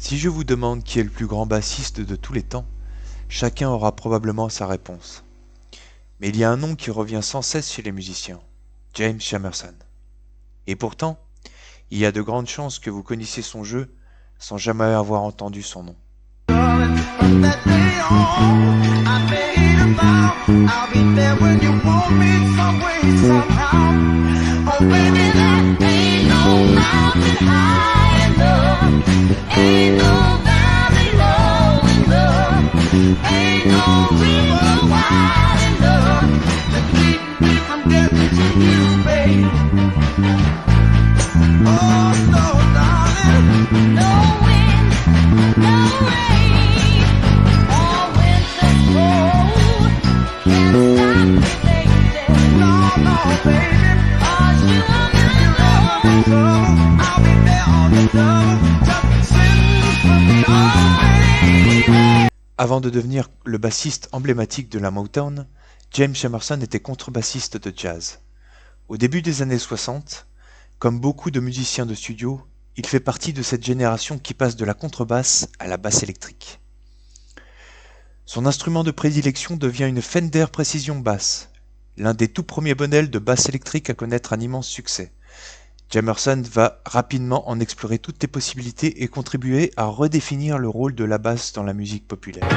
Si je vous demande qui est le plus grand bassiste de tous les temps, chacun aura probablement sa réponse. Mais il y a un nom qui revient sans cesse chez les musiciens, James Jamerson. Et pourtant, il y a de grandes chances que vous connaissiez son jeu sans jamais avoir entendu son nom. Avant de devenir le bassiste emblématique de la Motown, James Jamerson était contrebassiste de jazz. Au début des années 60, comme beaucoup de musiciens de studio, il fait partie de cette génération qui passe de la contrebasse à la basse électrique. Son instrument de prédilection devient une Fender Precision Bass, l'un des tout premiers modèles de basse électrique à connaître un immense succès. Jamerson va rapidement en explorer toutes les possibilités et contribuer à redéfinir le rôle de la basse dans la musique populaire.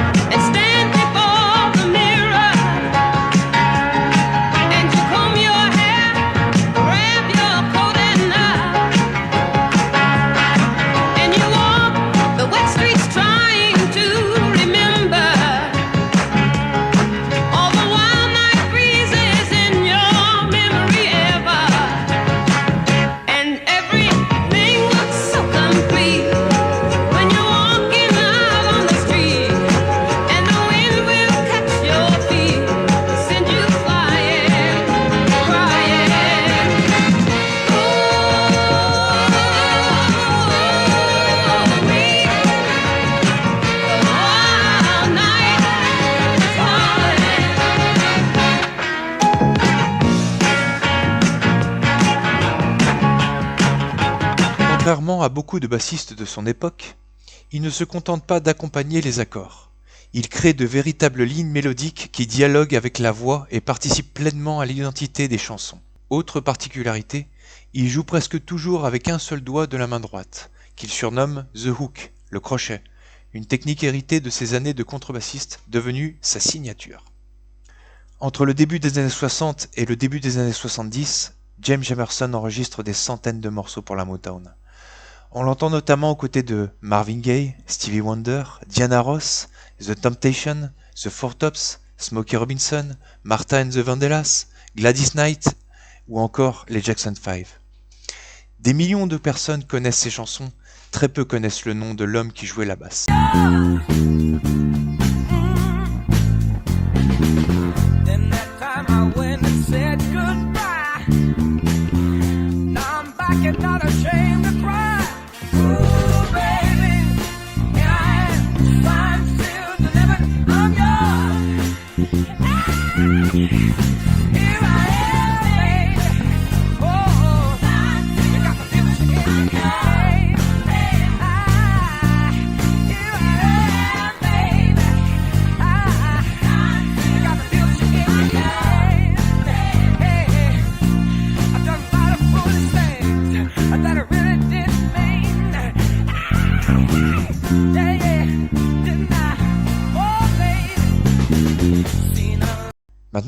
Contrairement à beaucoup de bassistes de son époque, il ne se contente pas d'accompagner les accords. Il crée de véritables lignes mélodiques qui dialoguent avec la voix et participent pleinement à l'identité des chansons. Autre particularité, il joue presque toujours avec un seul doigt de la main droite, qu'il surnomme « the hook », le crochet, une technique héritée de ses années de contrebassiste devenue sa signature. Entre le début des années 60 et le début des années 70, James Jamerson enregistre des centaines de morceaux pour la Motown. On l'entend notamment aux côtés de Marvin Gaye, Stevie Wonder, Diana Ross, The Temptations, The Four Tops, Smokey Robinson, Martha and the Vandellas, Gladys Knight ou encore les Jackson 5. Des millions de personnes connaissent ces chansons, très peu connaissent le nom de l'homme qui jouait la basse.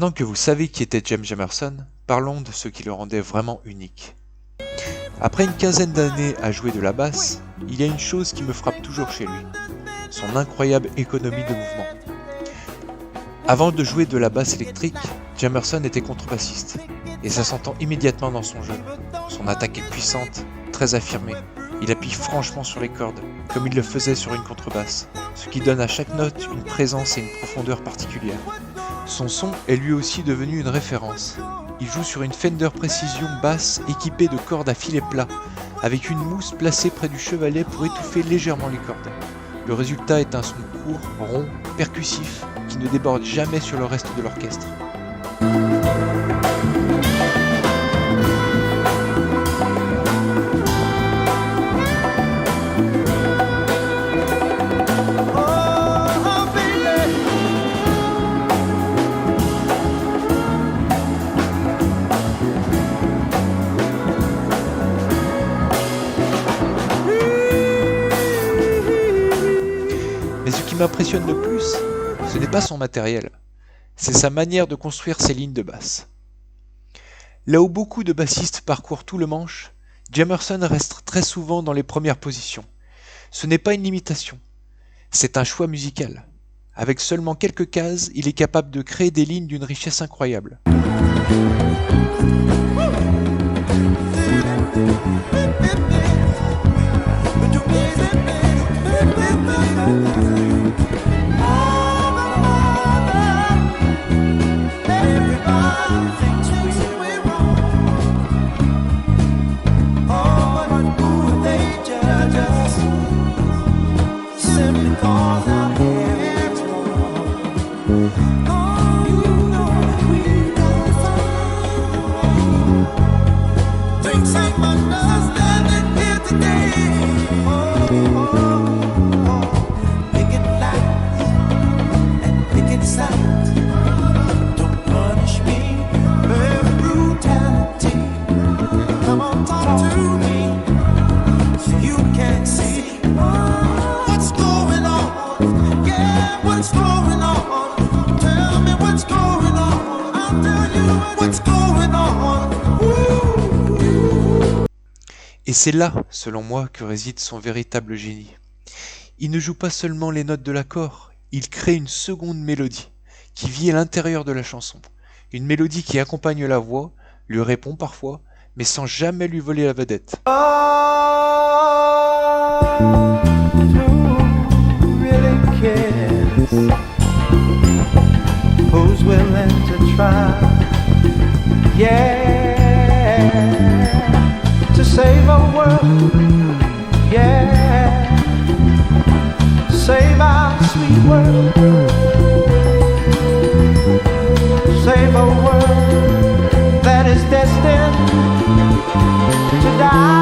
Maintenant que vous savez qui était James Jamerson, parlons de ce qui le rendait vraiment unique. Après une quinzaine d'années à jouer de la basse, il y a une chose qui me frappe toujours chez lui, son incroyable économie de mouvement. Avant de jouer de la basse électrique, Jamerson était contrebassiste, et ça s'entend immédiatement dans son jeu. Son attaque est puissante, très affirmée. Il appuie franchement sur les cordes, comme il le faisait sur une contrebasse, ce qui donne à chaque note une présence et une profondeur particulière. Son son est lui aussi devenu une référence. Il joue sur une Fender Precision basse équipée de cordes à filet plat, avec une mousse placée près du chevalet pour étouffer légèrement les cordes. Le résultat est un son court, rond, percussif, qui ne déborde jamais sur le reste de l'orchestre. m'impressionne le plus, ce n'est pas son matériel, c'est sa manière de construire ses lignes de basse. Là où beaucoup de bassistes parcourent tout le manche, Jamerson reste très souvent dans les premières positions. Ce n'est pas une limitation, c'est un choix musical. Avec seulement quelques cases, il est capable de créer des lignes d'une richesse incroyable. Et c'est là, selon moi, que réside son véritable génie. Il ne joue pas seulement les notes de l'accord, il crée une seconde mélodie, qui vit à l'intérieur de la chanson. Une mélodie qui accompagne la voix, lui répond parfois, mais sans jamais lui voler la vedette. Who's willing to try? Yeah, to save our world. Yeah, save our sweet world. Save a world that is destined to die.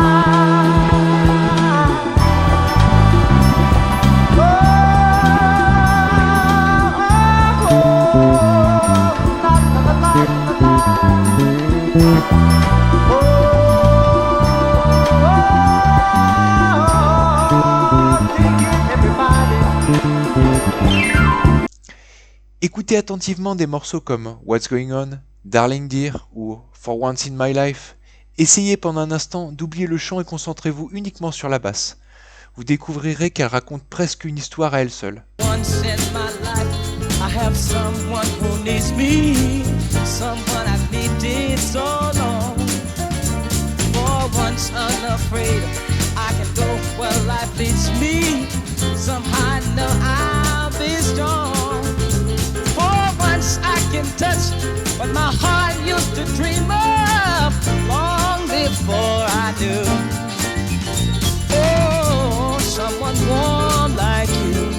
Écoutez attentivement des morceaux comme What's Going On, Darling Dear ou For Once in My Life. Essayez pendant un instant d'oublier le chant et concentrez-vous uniquement sur la basse. Vous découvrirez qu'elle raconte presque une histoire à elle seule. Once in my life, I have someone who needs me, someone I've needed so long. For once unafraid, I can go where life leads me. Somehow I know I'll be strong. For once I can touch what my heart used to dream of long before I knew. Oh, someone warm like you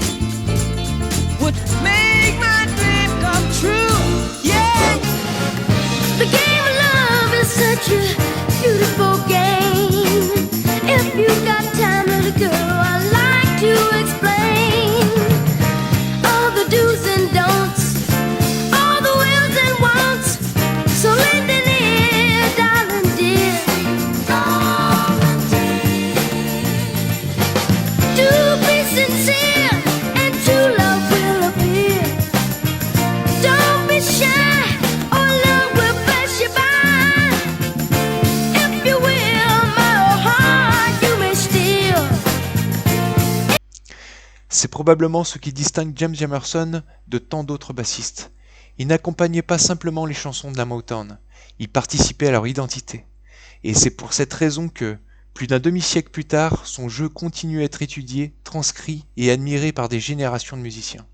would make my dream come true. Yeah. The game of love is such a beautiful game. If you got time, little girl, I'd like to explain all the do's and don'ts, all the wills and wants. So lend an ear, darling dear. Darling dear. Do be sincere, and true love will appear. Don't be shy, or love will pass you by. If you will, my heart you may steal. C'est probablement ce qui distingue James Jamerson de tant d'autres bassistes. Il n'accompagnait pas simplement les chansons de la Motown, il participait à leur identité. Et c'est pour cette raison que, plus d'un demi-siècle plus tard, son jeu continue à être étudié, transcrit et admiré par des générations de musiciens.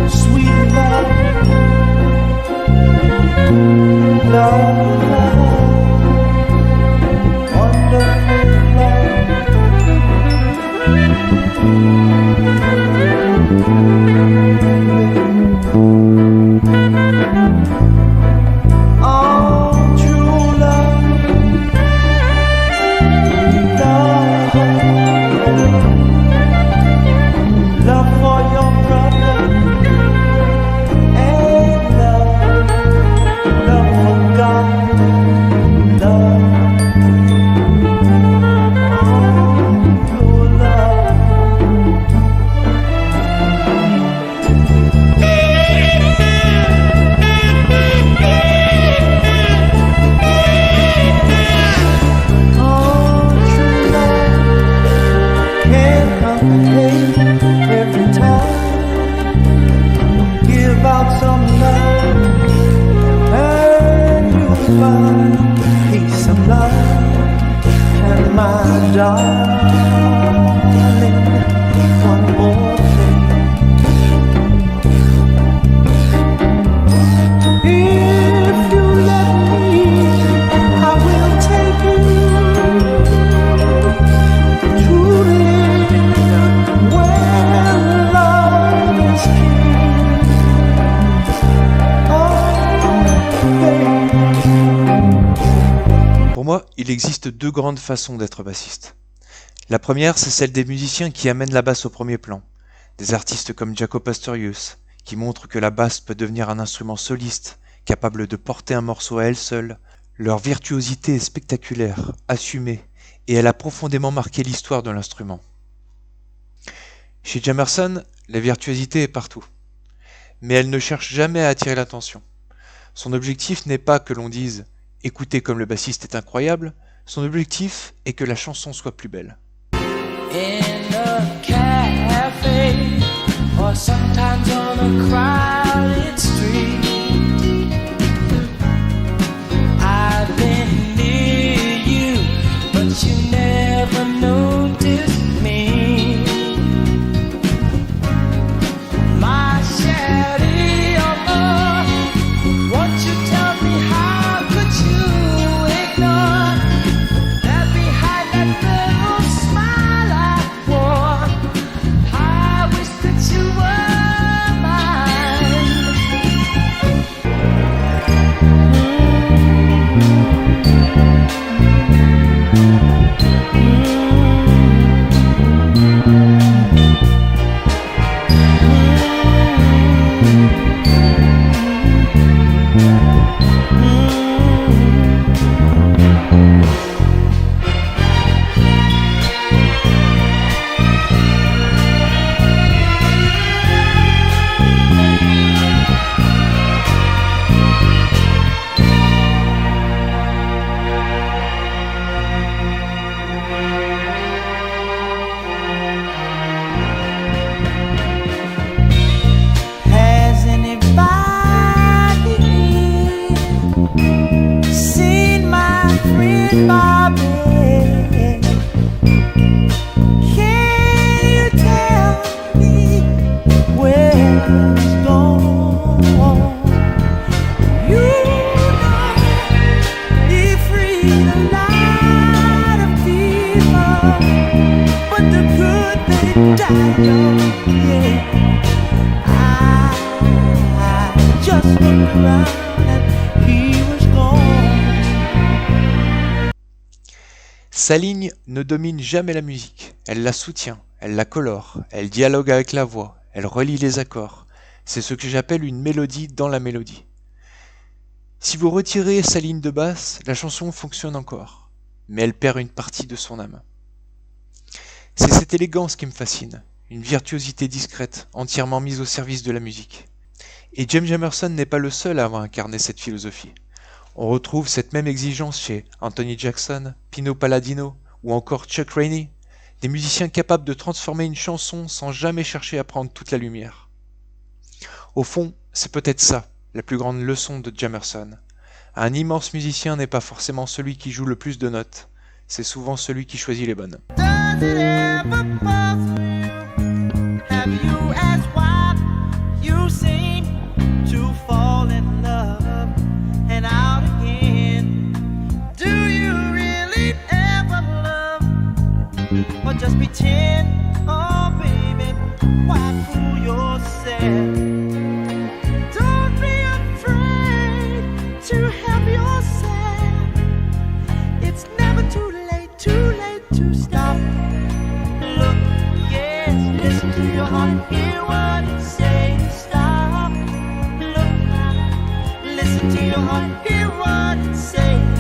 Sweet love, love, wonderful love. Oh, true love, love for your brother, and love find peace and love, and my darling, one more thing. If you let me, I will take you to live where love is king. Oh, baby. Pour moi, il existe deux grandes façons d'être bassiste. La première, c'est celle des musiciens qui amènent la basse au premier plan. Des artistes comme Jaco Pastorius, qui montrent que la basse peut devenir un instrument soliste, capable de porter un morceau à elle seule. Leur virtuosité est spectaculaire, assumée, et elle a profondément marqué l'histoire de l'instrument. Chez Jamerson, la virtuosité est partout. Mais elle ne cherche jamais à attirer l'attention. Son objectif n'est pas que l'on dise « Écoutez comme le bassiste est incroyable », son objectif est que la chanson soit plus belle. In a cafe, or sometimes on a crowded street. I've been near you, but you never noticed me. My shadow, won't you tell me how could you ignore that behind that little smile I wore? I wish that you were mine. Has anybody seen my friend Bobby? Can you tell me where he's gone? You know he freed a lot of people, but the good they died young, yeah. Just looked around and he was gone. Sa ligne ne domine jamais la musique, elle la soutient, elle la colore, elle dialogue avec la voix, elle relie les accords. C'est ce que j'appelle une mélodie dans la mélodie. Si vous retirez sa ligne de basse, la chanson fonctionne encore, mais elle perd une partie de son âme. C'est cette élégance qui me fascine, une virtuosité discrète, entièrement mise au service de la musique. Et James Jamerson n'est pas le seul à avoir incarné cette philosophie. On retrouve cette même exigence chez Anthony Jackson, Pino Palladino ou encore Chuck Rainey, des musiciens capables de transformer une chanson sans jamais chercher à prendre toute la lumière. Au fond, c'est peut-être ça, la plus grande leçon de Jamerson. Un immense musicien n'est pas forcément celui qui joue le plus de notes, c'est souvent celui qui choisit les bonnes. Does it ever bother you? Have you asked why you seem to fall in love and out again? Do you really ever love or just pretend? Oh baby, why fool yourself? Don't be afraid to help yourself. It's never too late to stop. Look, yes, listen to your heart, hear what it says. Stop. Look, listen to your heart, hear what it says.